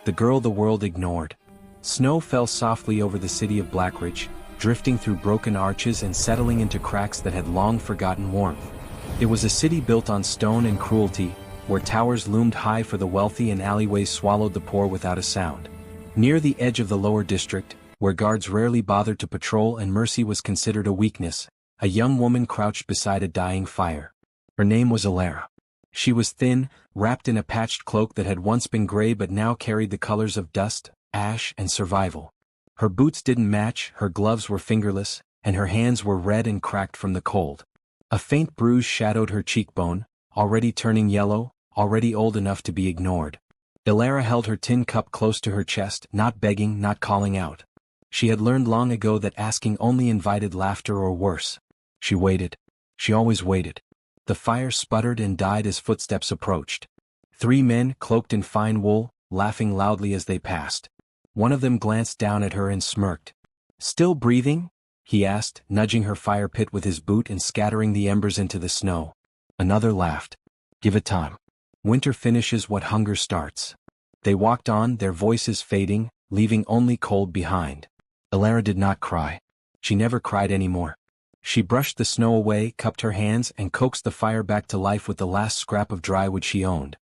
the girl the world ignored. Snow fell softly over the city of Blackridge, drifting through broken arches and settling into cracks that had long forgotten warmth. It was a city built on stone and cruelty, where towers loomed high for the wealthy and alleyways swallowed the poor without a sound. Near the edge of the lower district, where guards rarely bothered to patrol and mercy was considered a weakness, a young woman crouched beside a dying fire. Her name was Alara. She was thin, wrapped in a patched cloak that had once been gray but now carried the colors of dust, ash, and survival. Her boots didn't match, her gloves were fingerless, and her hands were red and cracked from the cold. A faint bruise shadowed her cheekbone, already turning yellow, already old enough to be ignored. Alara held her tin cup close to her chest, not begging, not calling out. She had learned long ago that asking only invited laughter or worse. She waited. She always waited. The fire sputtered and died as footsteps approached. 3 men, cloaked in fine wool, laughing loudly as they passed. One of them glanced down at her and smirked. "Still breathing?" he asked, nudging her fire pit with his boot and scattering the embers into the snow. Another laughed. "Give it time. Winter finishes what hunger starts." They walked on, their voices fading, leaving only cold behind. Alara did not cry. She never cried anymore. She brushed the snow away, cupped her hands, and coaxed the fire back to life with the last scrap of dry wood she owned.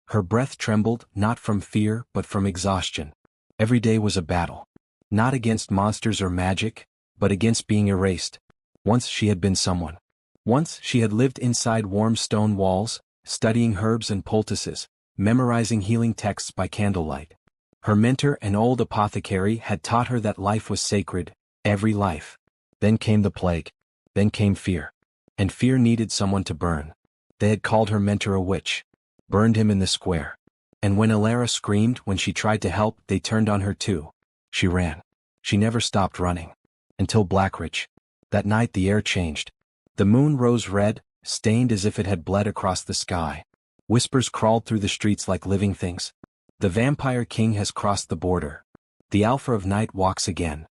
Her breath trembled, not from fear, but from exhaustion. Every day was a battle. Not against monsters or magic, but against being erased. Once she had been someone. Once she had lived inside warm stone walls, studying herbs and poultices, memorizing healing texts by candlelight. Her mentor, an old apothecary, had taught her that life was sacred, every life. Then came the plague. Then came fear. And fear needed someone to burn. They had called her mentor a witch. Burned him in the square. And when Alara screamed, when she tried to help, they turned on her too. She ran. She never stopped running. Until Blackridge. That night the air changed. The moon rose red, stained as if it had bled across the sky. Whispers crawled through the streets like living things. The vampire king has crossed the border. The Alpha of Night walks again.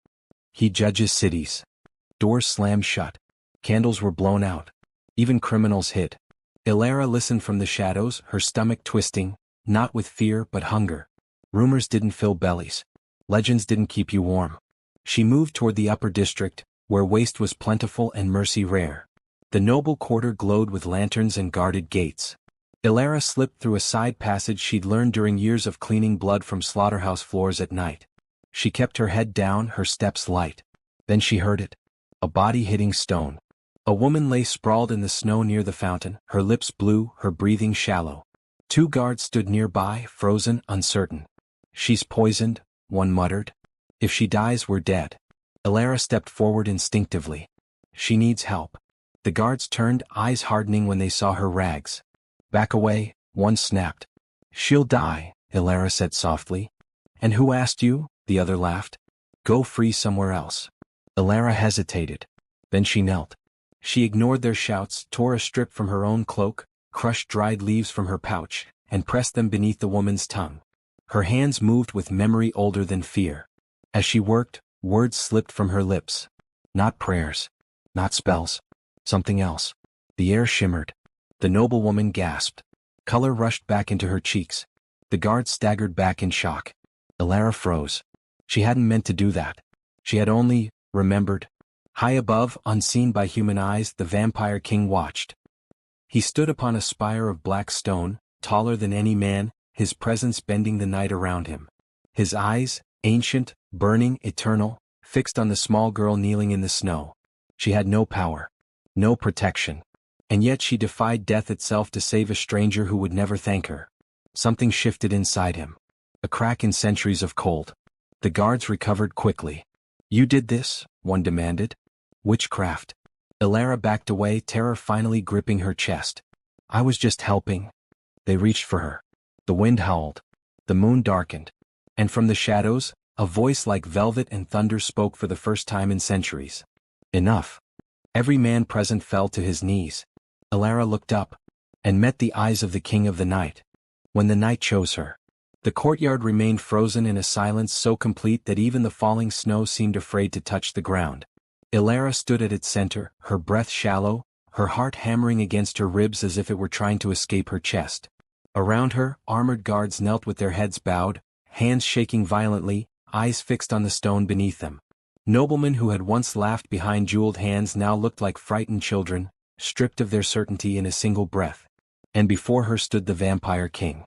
He judges cities. Doors slammed shut. Candles were blown out. Even criminals hid. Alara listened from the shadows, her stomach twisting, not with fear but hunger. Rumors didn't fill bellies. Legends didn't keep you warm. She moved toward the upper district, where waste was plentiful and mercy rare. The noble quarter glowed with lanterns and guarded gates. Alara slipped through a side passage she'd learned during years of cleaning blood from slaughterhouse floors at night. She kept her head down, her steps light. Then she heard it. A body hitting stone. A woman lay sprawled in the snow near the fountain, her lips blue, her breathing shallow. 2 guards stood nearby, frozen, uncertain. "She's poisoned," one muttered. "If she dies, we're dead." Alara stepped forward instinctively. "She needs help." The guards turned, eyes hardening when they saw her rags. "Back away," one snapped. "She'll die," Alara said softly. "And who asked you?" the other laughed. "Go free somewhere else." Alara hesitated. Then she knelt. She ignored their shouts, tore a strip from her own cloak, crushed dried leaves from her pouch, and pressed them beneath the woman's tongue. Her hands moved with memory older than fear. As she worked, words slipped from her lips. Not prayers. Not spells. Something else. The air shimmered. The noblewoman gasped. Color rushed back into her cheeks. The guards staggered back in shock. Alara froze. She hadn't meant to do that. She had only remembered. High above, unseen by human eyes, the vampire king watched. He stood upon a spire of black stone, taller than any man, his presence bending the night around him. His eyes, ancient, burning, eternal, fixed on the small girl kneeling in the snow. She had no power. No protection. And yet she defied death itself to save a stranger who would never thank her. Something shifted inside him. A crack in centuries of cold. The guards recovered quickly. "You did this?" one demanded. "Witchcraft." Alara backed away, terror finally gripping her chest. "I was just helping." They reached for her. The wind howled. The moon darkened. And from the shadows, a voice like velvet and thunder spoke for the first time in centuries. "Enough." Every man present fell to his knees. Alara looked up, and met the eyes of the king of the night. When the night chose her. The courtyard remained frozen in a silence so complete that even the falling snow seemed afraid to touch the ground. Alara stood at its center, her breath shallow, her heart hammering against her ribs as if it were trying to escape her chest. Around her, armored guards knelt with their heads bowed, hands shaking violently, eyes fixed on the stone beneath them. Noblemen who had once laughed behind jeweled hands now looked like frightened children, stripped of their certainty in a single breath. And before her stood the vampire king.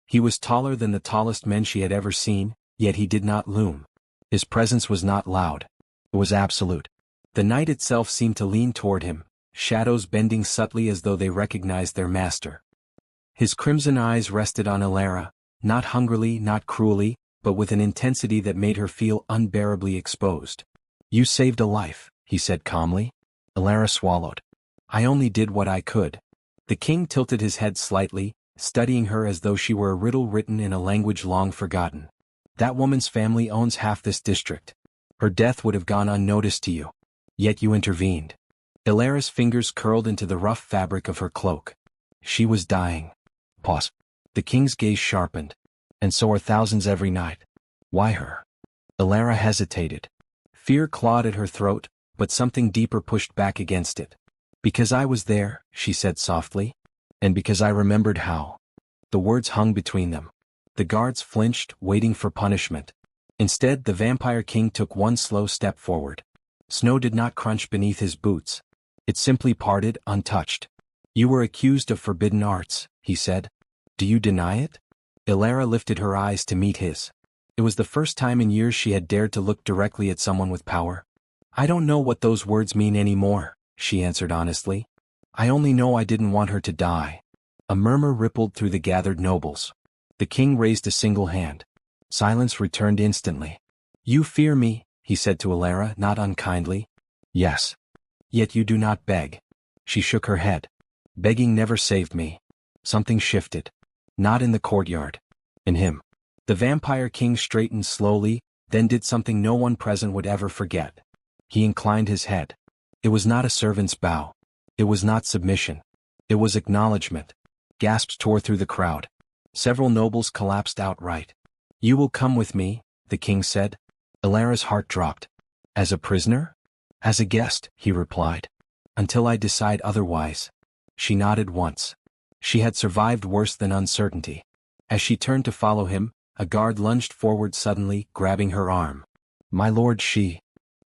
He was taller than the tallest men she had ever seen, yet he did not loom. His presence was not loud. It was absolute. The night itself seemed to lean toward him, shadows bending subtly as though they recognized their master. His crimson eyes rested on Elara, not hungrily, not cruelly, but with an intensity that made her feel unbearably exposed. "You saved a life," he said calmly. Elara swallowed. "I only did what I could." The king tilted his head slightly, studying her as though she were a riddle written in a language long forgotten. "That woman's family owns half this district. Her death would have gone unnoticed to you. Yet you intervened." Elara's fingers curled into the rough fabric of her cloak. "She was dying." Pause. The king's gaze sharpened. "And so are thousands every night. Why her?" Elara hesitated. Fear clawed at her throat, but something deeper pushed back against it. "Because I was there," she said softly. "And because I remembered how." The words hung between them. The guards flinched, waiting for punishment. Instead, the vampire king took one slow step forward. Snow did not crunch beneath his boots. It simply parted, untouched. "You were accused of forbidden arts," he said. "Do you deny it?" Elara lifted her eyes to meet his. It was the first time in years she had dared to look directly at someone with power. "I don't know what those words mean anymore," she answered honestly. "I only know I didn't want her to die." A murmur rippled through the gathered nobles. The king raised a single hand. Silence returned instantly. "You fear me," he said to Elara, not unkindly. "Yes. Yet you do not beg." She shook her head. "Begging never saved me." Something shifted. Not in the courtyard. In him. The vampire king straightened slowly, then did something no one present would ever forget. He inclined his head. It was not a servant's bow. It was not submission. It was acknowledgement. Gasps tore through the crowd. Several nobles collapsed outright. "You will come with me," the king said. Elara's heart dropped. "As a prisoner?" "As a guest," he replied. "Until I decide otherwise." She nodded once. She had survived worse than uncertainty. As she turned to follow him, a guard lunged forward suddenly, grabbing her arm. "My lord," she.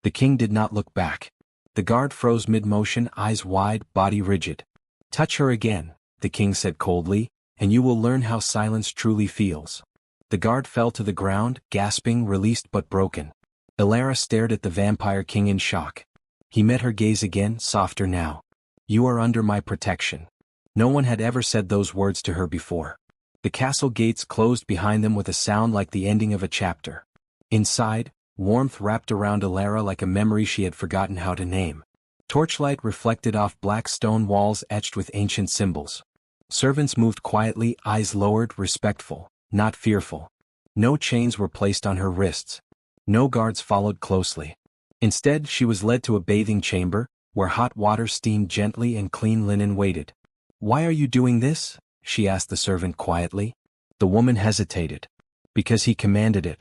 The king did not look back. The guard froze mid-motion, eyes wide, body rigid. "Touch her again," the king said coldly, "and you will learn how silence truly feels." The guard fell to the ground, gasping, released but broken. Elara stared at the vampire king in shock. He met her gaze again, softer now. "You are under my protection." No one had ever said those words to her before. The castle gates closed behind them with a sound like the ending of a chapter. Inside, warmth wrapped around Elara like a memory she had forgotten how to name. Torchlight reflected off black stone walls etched with ancient symbols. Servants moved quietly, eyes lowered, respectful, not fearful. No chains were placed on her wrists. No guards followed closely. Instead, she was led to a bathing chamber, where hot water steamed gently and clean linen waited. "Why are you doing this?" she asked the servant quietly. The woman hesitated. "Because he commanded it."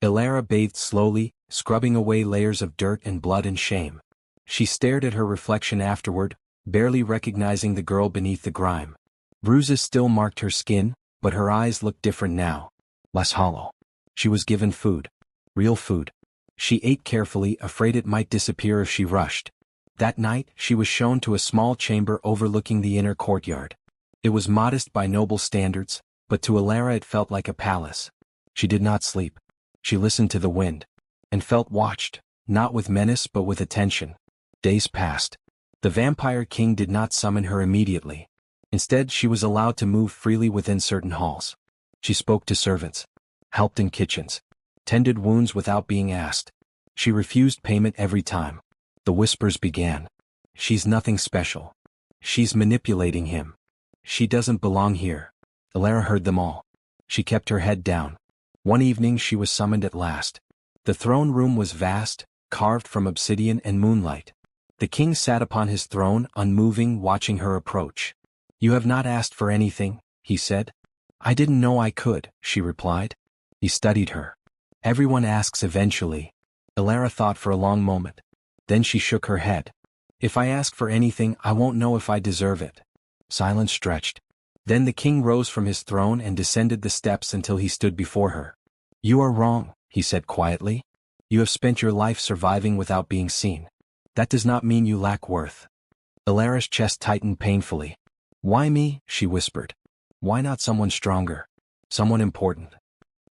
Elara bathed slowly, scrubbing away layers of dirt and blood and shame. She stared at her reflection afterward, barely recognizing the girl beneath the grime. Bruises still marked her skin, but her eyes looked different now. Less hollow. She was given food. Real food. She ate carefully, afraid it might disappear if she rushed. That night, she was shown to a small chamber overlooking the inner courtyard. It was modest by noble standards, but to Elara it felt like a palace. She did not sleep. She listened to the wind. And felt watched, not with menace but with attention. Days passed. The vampire king did not summon her immediately. Instead, she was allowed to move freely within certain halls. She spoke to servants. Helped in kitchens. Tended wounds without being asked. She refused payment every time. The whispers began. "She's nothing special. She's manipulating him. She doesn't belong here." Elara heard them all. She kept her head down. One evening she was summoned at last. The throne room was vast, carved from obsidian and moonlight. The king sat upon his throne, unmoving, watching her approach. "You have not asked for anything," he said. "I didn't know I could," she replied. He studied her. "Everyone asks eventually." Elara thought for a long moment. Then she shook her head. "If I ask for anything, I won't know if I deserve it." Silence stretched. Then the king rose from his throne and descended the steps until he stood before her. You are wrong, he said quietly. You have spent your life surviving without being seen. That does not mean you lack worth. Elara's chest tightened painfully. Why me? She whispered. Why not someone stronger? Someone important?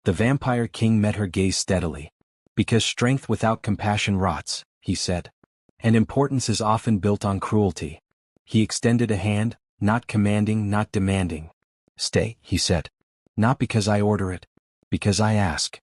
The vampire king met her gaze steadily. Because strength without compassion rots, he said. And importance is often built on cruelty. He extended a hand, not commanding, not demanding. Stay, he said. Not because I order it. Because I ask.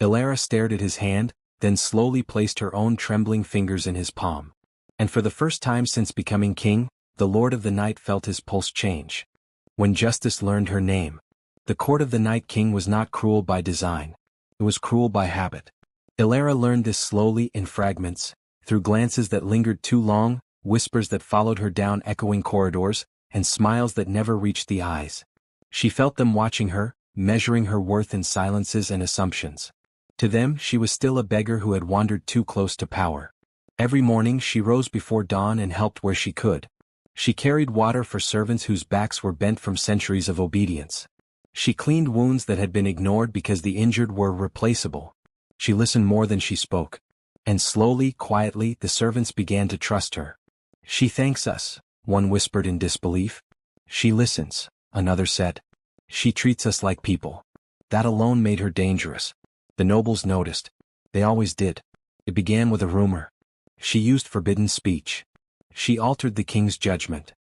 Elara stared at his hand, then slowly placed her own trembling fingers in his palm. And for the first time since becoming king, the Lord of the Night felt his pulse change. When Justice learned her name, the court of the Night King was not cruel by design. It was cruel by habit. Elara learned this slowly in fragments, through glances that lingered too long, whispers that followed her down echoing corridors, and smiles that never reached the eyes. She felt them watching her, measuring her worth in silences and assumptions. To them, she was still a beggar who had wandered too close to power. Every morning she rose before dawn and helped where she could. She carried water for servants whose backs were bent from centuries of obedience. She cleaned wounds that had been ignored because the injured were replaceable. She listened more than she spoke. And slowly, quietly, the servants began to trust her. She thanks us, one whispered in disbelief. She listens, another said. She treats us like people. That alone made her dangerous. The nobles noticed. They always did. It began with a rumor. She used forbidden speech. She altered the king's judgment.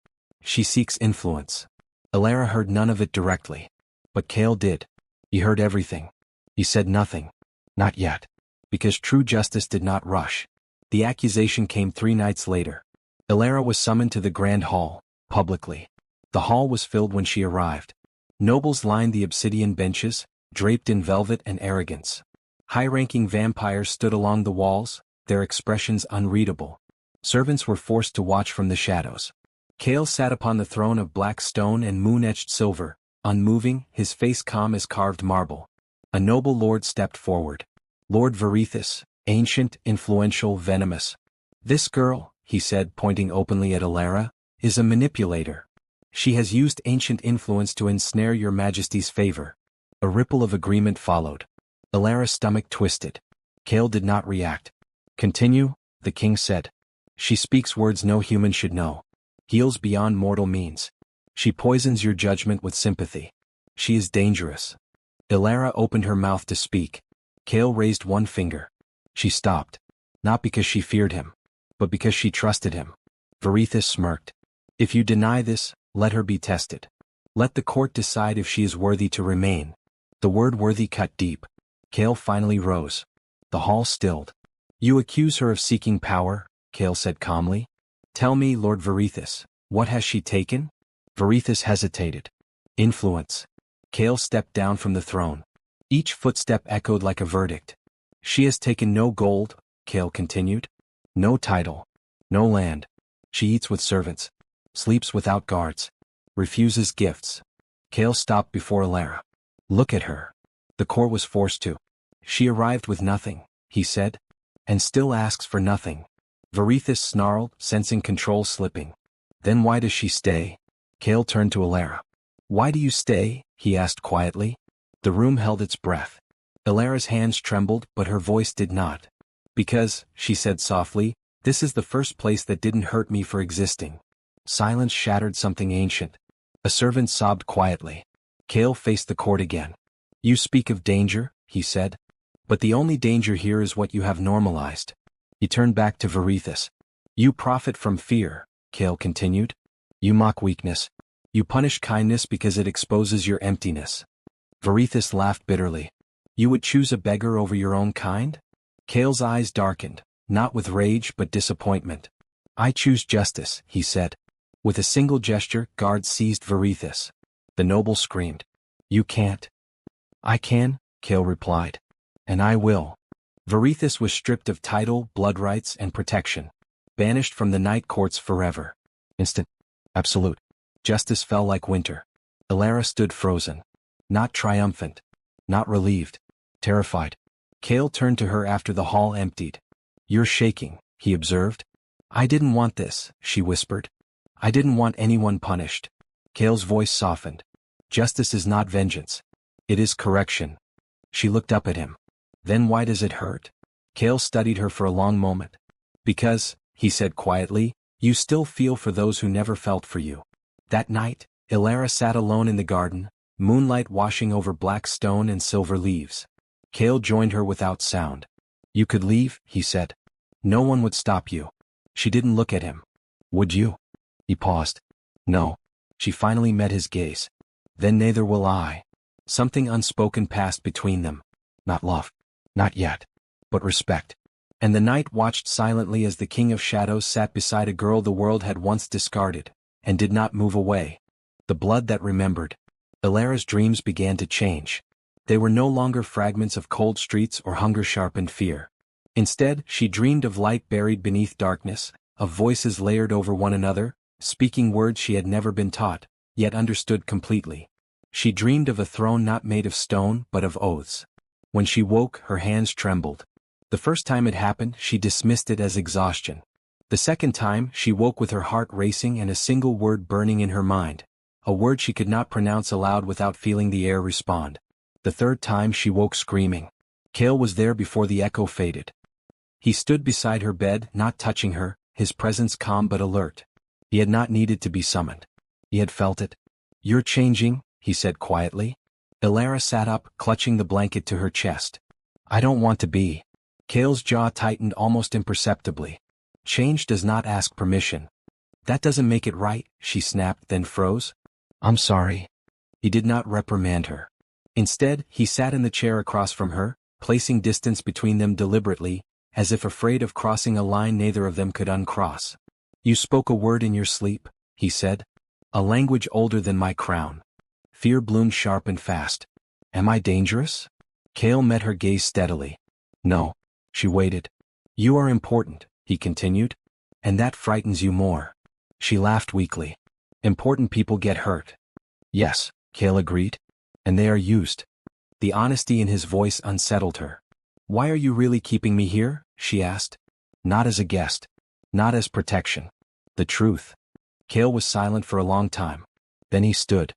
She seeks influence. Elara heard none of it directly. But Kale did. He heard everything. He said nothing. Not yet. Because true justice did not rush. The accusation came 3 nights later. Elara was summoned to the grand hall, publicly. The hall was filled when she arrived. Nobles lined the obsidian benches, draped in velvet and arrogance. High-ranking vampires stood along the walls, their expressions unreadable. Servants were forced to watch from the shadows. Kale sat upon the throne of black stone and moon-etched silver, unmoving, his face calm as carved marble. A noble lord stepped forward. Lord Varithus, ancient, influential, venomous. This girl, he said, pointing openly at Elara, is a manipulator. She has used ancient influence to ensnare your majesty's favor. A ripple of agreement followed. Elara's stomach twisted. Kale did not react. Continue, the king said. She speaks words no human should know. Heals beyond mortal means. She poisons your judgment with sympathy. She is dangerous. Elara opened her mouth to speak. Kale raised one finger. She stopped. Not because she feared him, but because she trusted him. Varithus smirked. If you deny this, let her be tested. Let the court decide if she is worthy to remain. The word worthy cut deep. Kale finally rose. The hall stilled. You accuse her of seeking power, Kale said calmly. Tell me, Lord Varithus, what has she taken? Varithus hesitated. Influence. Kale stepped down from the throne. Each footstep echoed like a verdict. She has taken no gold, Kale continued. No title. No land. She eats with servants. Sleeps without guards. Refuses gifts. Kale stopped before Elara. Look at her. The court was forced to. She arrived with nothing, he said. And still asks for nothing. Varithus snarled, sensing control slipping. Then why does she stay? Kale turned to Elara. Why do you stay? He asked quietly. The room held its breath. Elara's hands trembled, but her voice did not. Because, she said softly, this is the first place that didn't hurt me for existing. Silence shattered something ancient. A servant sobbed quietly. Kale faced the court again. You speak of danger, he said. But the only danger here is what you have normalized. He turned back to Varithus. You profit from fear, Kale continued. You mock weakness. You punish kindness because it exposes your emptiness. Varithus laughed bitterly. You would choose a beggar over your own kind? Kale's eyes darkened, not with rage but disappointment. I choose justice, he said. With a single gesture, guards seized Varithus. The noble screamed. You can't. I can, Kale replied. And I will. Varithus was stripped of title, blood rights, and protection. Banished from the night courts forever. Instant. Absolute. Justice fell like winter. Elara stood frozen. Not triumphant. Not relieved. Terrified. Kale turned to her after the hall emptied. You're shaking, he observed. I didn't want this, she whispered. I didn't want anyone punished. Kale's voice softened. Justice is not vengeance. It is correction. She looked up at him. Then why does it hurt? Kale studied her for a long moment. Because, he said quietly, you still feel for those who never felt for you. That night, Ilara sat alone in the garden, moonlight washing over black stone and silver leaves. Kale joined her without sound. You could leave, he said. No one would stop you. She didn't look at him. Would you? He paused. No. She finally met his gaze. Then neither will I. Something unspoken passed between them. Not love. Not yet. But respect. And the night watched silently as the King of Shadows sat beside a girl the world had once discarded, and did not move away. The blood that remembered. Ilara's dreams began to change. They were no longer fragments of cold streets or hunger-sharpened fear. Instead, she dreamed of light buried beneath darkness, of voices layered over one another, speaking words she had never been taught, yet understood completely. She dreamed of a throne not made of stone but of oaths. When she woke, her hands trembled. The first time it happened, she dismissed it as exhaustion. The second time, she woke with her heart racing and a single word burning in her mind, a word she could not pronounce aloud without feeling the air respond. The third time she woke screaming. Kale was there before the echo faded. He stood beside her bed, not touching her, his presence calm but alert. He had not needed to be summoned. He had felt it. You're changing, he said quietly. Ilara sat up, clutching the blanket to her chest. I don't want to be. Kale's jaw tightened almost imperceptibly. Change does not ask permission. That doesn't make it right, she snapped, then froze. I'm sorry. He did not reprimand her. Instead, he sat in the chair across from her, placing distance between them deliberately, as if afraid of crossing a line neither of them could uncross. You spoke a word in your sleep, he said. A language older than my crown. Fear bloomed sharp and fast. Am I dangerous? Kale met her gaze steadily. No. She waited. You are important, he continued. And that frightens you more. She laughed weakly. Important people get hurt. Yes, Kale agreed. And they are used. The honesty in his voice unsettled her. Why are you really keeping me here? She asked. Not as a guest. Not as protection. The truth. Kale was silent for a long time. Then he stood.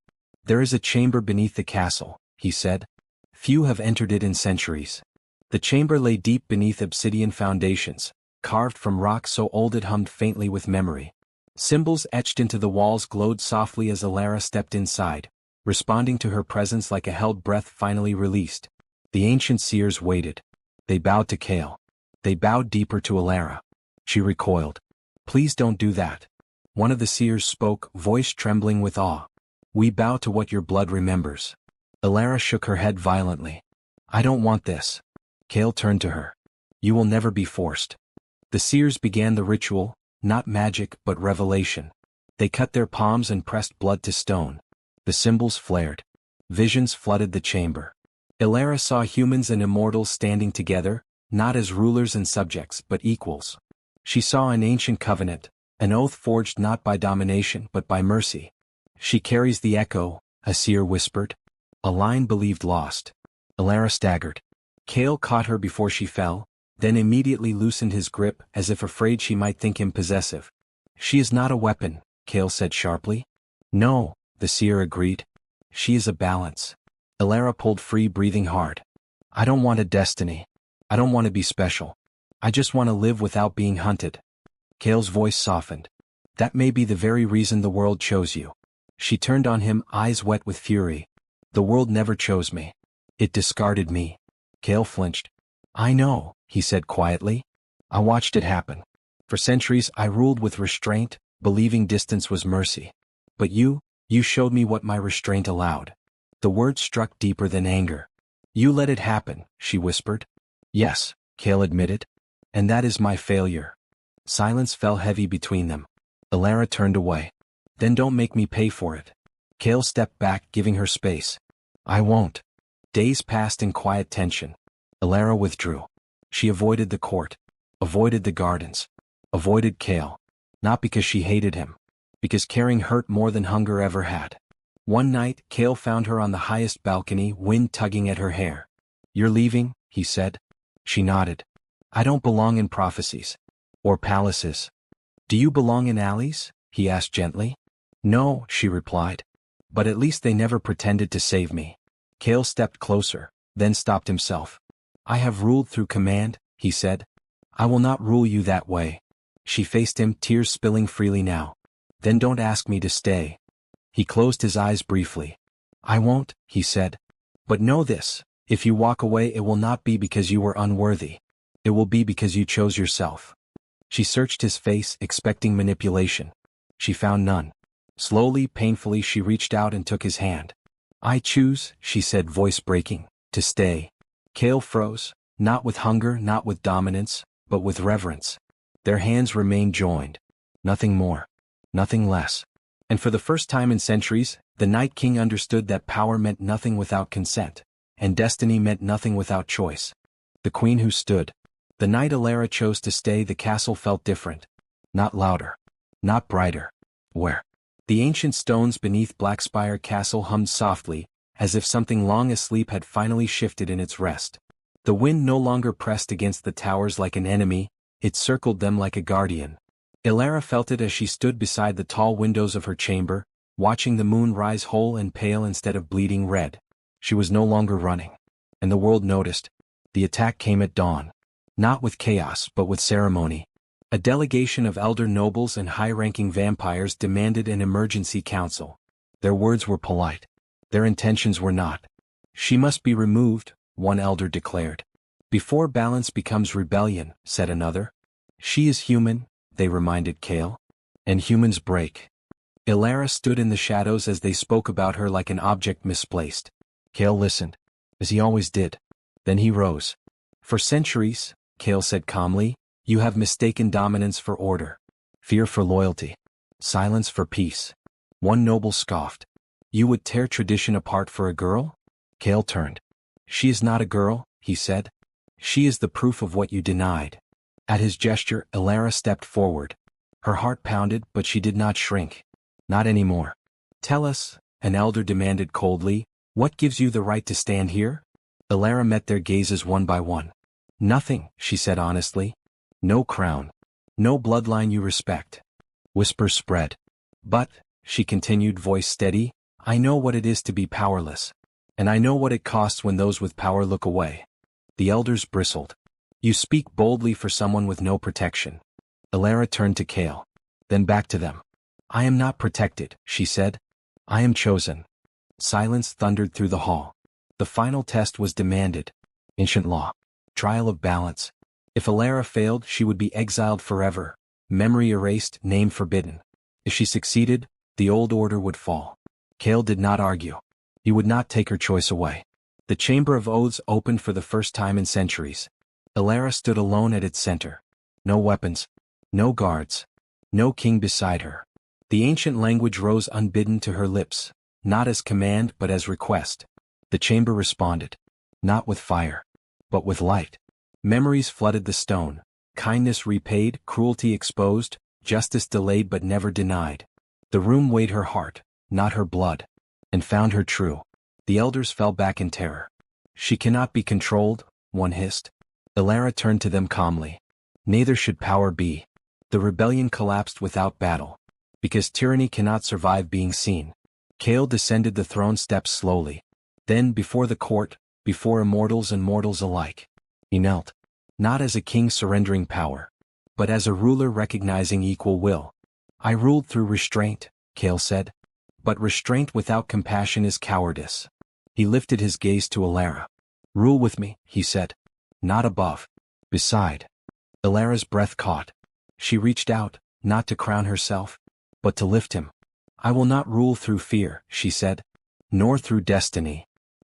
There is a chamber beneath the castle, he said. Few have entered it in centuries. The chamber lay deep beneath obsidian foundations, carved from rock so old it hummed faintly with memory. Symbols etched into the walls glowed softly as Ilara stepped inside, responding to her presence like a held breath finally released. The ancient seers waited. They bowed to Kale. They bowed deeper to Ilara. She recoiled. Please don't do that. One of the seers spoke, voice trembling with awe. We bow to what your blood remembers. Ilara shook her head violently. I don't want this. Kale turned to her. You will never be forced. The seers began the ritual, not magic but revelation. They cut their palms and pressed blood to stone. The symbols flared. Visions flooded the chamber. Ilara saw humans and immortals standing together, not as rulers and subjects but equals. She saw an ancient covenant, an oath forged not by domination but by mercy. She carries the echo, a seer whispered. A line believed lost. Ilara staggered. Kale caught her before she fell, then immediately loosened his grip as if afraid she might think him possessive. She is not a weapon, Kale said sharply. No, the seer agreed. She is a balance. Ilara pulled free, breathing hard. I don't want a destiny. I don't want to be special. I just want to live without being hunted. Kale's voice softened. That may be the very reason the world chose you. She turned on him, eyes wet with fury. The world never chose me. It discarded me. Kale flinched. I know, he said quietly. I watched it happen. For centuries I ruled with restraint, believing distance was mercy. But you showed me what my restraint allowed. The words struck deeper than anger. You let it happen, she whispered. Yes, Kale admitted. And that is my failure. Silence fell heavy between them. Ilara turned away. Then don't make me pay for it. Kale stepped back, giving her space. I won't. Days passed in quiet tension. Ilara withdrew. She avoided the court, avoided the gardens, avoided Kale. Not because she hated him. Because caring hurt more than hunger ever had. One night, Kale found her on the highest balcony, wind tugging at her hair. You're leaving, he said. She nodded. I don't belong in prophecies. Or palaces. Do you belong in alleys? He asked gently. No, she replied. But at least they never pretended to save me. Kale stepped closer. then stopped himself. I have ruled through command, he said. I will not rule you that way. She faced him, tears spilling freely now. Then don't ask me to stay. He closed his eyes briefly. I won't, he said. But know this, if you walk away it will not be because you were unworthy. It will be because you chose yourself. She searched his face, expecting manipulation. She found none. Slowly, painfully she reached out and took his hand. I choose, she said, voice breaking, to stay. Cale froze, not with hunger, not with dominance, but with reverence. Their hands remained joined. Nothing more. Nothing less. And for the first time in centuries, the Night King understood that power meant nothing without consent, and destiny meant nothing without choice. The queen who stood. The night Alara chose to stay, the castle felt different. Not louder. Not brighter. Where? The ancient stones beneath Blackspire Castle hummed softly, as if something long asleep had finally shifted in its rest. The wind no longer pressed against the towers like an enemy, it circled them like a guardian. Alara felt it as she stood beside the tall windows of her chamber, watching the moon rise whole and pale instead of bleeding red. She was no longer running. And the world noticed. The attack came at dawn. Not with chaos but with ceremony. A delegation of elder nobles and high-ranking vampires demanded an emergency council. Their words were polite. Their intentions were not. She must be removed, one elder declared. Before balance becomes rebellion, said another. She is human, they reminded Cale. And humans break. Alara stood in the shadows as they spoke about her like an object misplaced. Cale listened. As he always did. Then he rose. For centuries, Cale said calmly, you have mistaken dominance for order, fear for loyalty, silence for peace. One noble scoffed. You would tear tradition apart for a girl? Cale turned. She is not a girl, he said. She is the proof of what you denied. At his gesture, Alara stepped forward. Her heart pounded, but she did not shrink. Not anymore. Tell us, an elder demanded coldly, what gives you the right to stand here? Alara met their gazes one by one. Nothing, she said honestly. No crown. No bloodline you respect. Whispers spread. But, she continued, voice steady, I know what it is to be powerless. And I know what it costs when those with power look away. The elders bristled. You speak boldly for someone with no protection. Alara turned to Cale. Then back to them. I am not protected, she said. I am chosen. Silence thundered through the hall. The final test was demanded. Ancient law. Trial of balance. If Alara failed, she would be exiled forever, memory erased, name forbidden. If she succeeded, the old order would fall. Cale did not argue. He would not take her choice away. The Chamber of Oaths opened for the first time in centuries. Alara stood alone at its center. No weapons. No guards. No king beside her. The ancient language rose unbidden to her lips, not as command but as request. The chamber responded. Not with fire. But with light. Memories flooded the stone, kindness repaid, cruelty exposed, justice delayed but never denied. The room weighed her heart, not her blood, and found her true. The elders fell back in terror. She cannot be controlled, one hissed. Alara turned to them calmly. Neither should power be. The rebellion collapsed without battle. Because tyranny cannot survive being seen. Cale descended the throne steps slowly. Then before the court, before immortals and mortals alike. He knelt. Not as a king surrendering power, but as a ruler recognizing equal will. I ruled through restraint, Cale said. But restraint without compassion is cowardice. He lifted his gaze to Alara. Rule with me, he said. Not above. Beside. Alara's breath caught. She reached out, not to crown herself, but to lift him. I will not rule through fear, she said. Nor through destiny.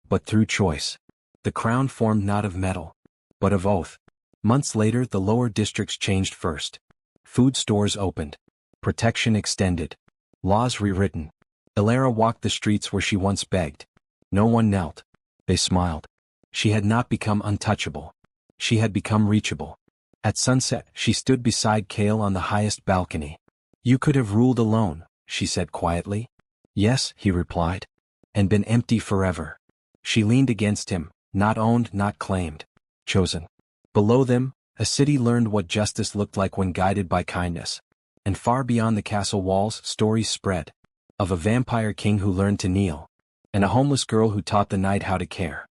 But through choice. The crown formed not of metal, but of oath. Months later the lower districts changed first. Food stores opened. Protection extended. Laws rewritten. Alara walked the streets where she once begged. No one knelt. They smiled. She had not become untouchable. She had become reachable. At sunset, she stood beside Cale on the highest balcony. You could have ruled alone, she said quietly. Yes, he replied. And been empty forever. She leaned against him, not owned, not claimed. Chosen. Below them, a city learned what justice looked like when guided by kindness. And far beyond the castle walls, stories spread. Of a vampire king who learned to kneel. And a homeless girl who taught the night how to care.